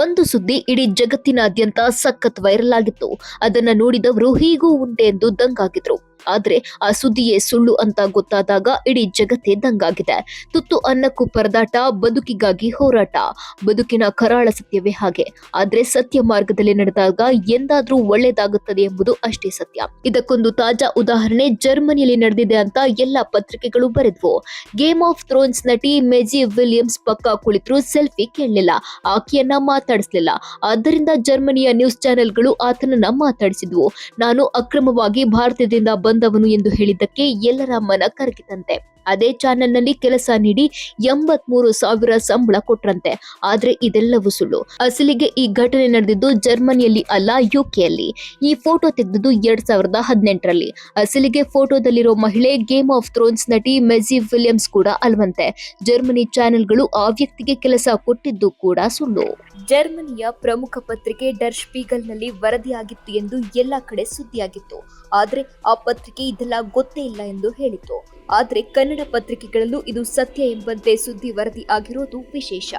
ಒಂದು ಸುದ್ದಿ ಇಡೀ ಜಗತ್ತಿನಾದ್ಯಂತ ಸಖತ್ ವೈರಲ್ ಆಗಿತ್ತು. ಅದನ್ನ ನೋಡಿದವರು ಹೀಗೂ ಉಂಟೆ ಎಂದು ದಂಗಾಗಿದ್ರು. ಆದ್ರೆ ಆ ಸುದ್ದಿಯೇ ಸುಳ್ಳು ಅಂತ ಗೊತ್ತಾದಾಗ ಇಡೀ ಜಗತ್ತೇ ದಂಗಾಗಿದೆ. ತುತ್ತು ಅನ್ನಕ್ಕೂ ಪರದಾಟ, ಬದುಕಿಗಾಗಿ ಹೋರಾಟ. ಬದುಕಿನ ಕರಾಳ ಸತ್ಯವೇ ಹಾಗೆ. ಆದ್ರೆ ಸತ್ಯ ಮಾರ್ಗದಲ್ಲಿ ನಡೆದಾಗ ಎಂದಾದ್ರೂ ಒಳ್ಳೇದಾಗುತ್ತದೆ ಎಂಬುದು ಅಷ್ಟೇ ಸತ್ಯ. ಇದಕ್ಕೊಂದು ತಾಜಾ ಉದಾಹರಣೆ ಜರ್ಮನಿಯಲ್ಲಿ ನಡೆದಿದೆ ಅಂತ ಎಲ್ಲಾ ಪತ್ರಿಕೆಗಳು ಬರೆದ್ವು. ಗೇಮ್ ಆಫ್ ಥ್ರೋನ್ಸ್ ನಟಿ ಮೇಜಿ ವಿಲಿಯಮ್ಸ್ ಪಕ್ಕ ಕುಳಿತರು ಸೆಲ್ಫಿ ಕೇಳಲಿಲ್ಲ, ಆಕೆಯನ್ನ ಮಾತಾಡಿಸಲಿಲ್ಲ. ಆದ್ದರಿಂದ ಜರ್ಮನಿಯ ನ್ಯೂಸ್ ಚಾನೆಲ್ಗಳು ಆತನನ್ನ ಮಾತಾಡಿಸಿದ್ವು. ನಾನು ಅಕ್ರಮವಾಗಿ ಭಾರತದಿಂದ ಬಂದವನು ಎಂದು ಹೇಳಿದ್ದಕ್ಕೆ ಎಲ್ಲರ ಮನ ಕರಗಿತಂತೆ. ಅದೇ ಚಾನೆಲ್ನಲ್ಲಿ ಕೆಲಸ ನೀಡಿ 83,000 ಸಂಬಳ ಕೊಟ್ರಂತೆ. ಆದ್ರೆ ಇದೆಲ್ಲವೂ ಸುಳ್ಳು. ಅಸಲಿಗೆ ಈ ಘಟನೆ ನಡೆದಿದ್ದು ಜರ್ಮನಿಯಲ್ಲಿ ಅಲ್ಲ, ಯುಕೆಯಲ್ಲಿ. ಈ ಫೋಟೋ ತೆಗೆದಿದ್ದು 2018ರಲ್ಲಿ. ಅಸಲಿಗೆ ಫೋಟೋದಲ್ಲಿರೋ ಮಹಿಳೆ ಗೇಮ್ ಆಫ್ ಥ್ರೋನ್ಸ್ ನಟಿ ಮೇಜಿ ವಿಲಿಯಮ್ಸ್ ಕೂಡ ಅಲ್ವಂತೆ. ಜರ್ಮನಿ ಚಾನೆಲ್ಗಳು ಆ ವ್ಯಕ್ತಿಗೆ ಕೆಲಸ ಕೊಟ್ಟಿದ್ದು ಕೂಡ ಸುಳ್ಳು. ಜರ್ಮನಿಯ ಪ್ರಮುಖ ಪತ್ರಿಕೆ ಡರ್ ಸ್ಪೀಗಲ್ನಲ್ಲಿ ವರದಿಯಾಗಿತ್ತು ಎಂದು ಎಲ್ಲಾ ಕಡೆ ಸುದ್ದಿಯಾಗಿತ್ತು. ಆದ್ರೆ ಆ ಪತ್ರಿಕೆ ಇದೆಲ್ಲ ಗೊತ್ತೇ ಇಲ್ಲ ಎಂದು ಹೇಳಿತ್ತು. ಆದ್ರೆ ಕನ್ನಡ ಪತ್ರಿಕೆಗಳಲ್ಲೂ ಇದು ಸತ್ಯ ಎಂಬಂತೆ ಸುದ್ದಿ ವರದಿ ಆಗಿರೋದು ವಿಶೇಷ.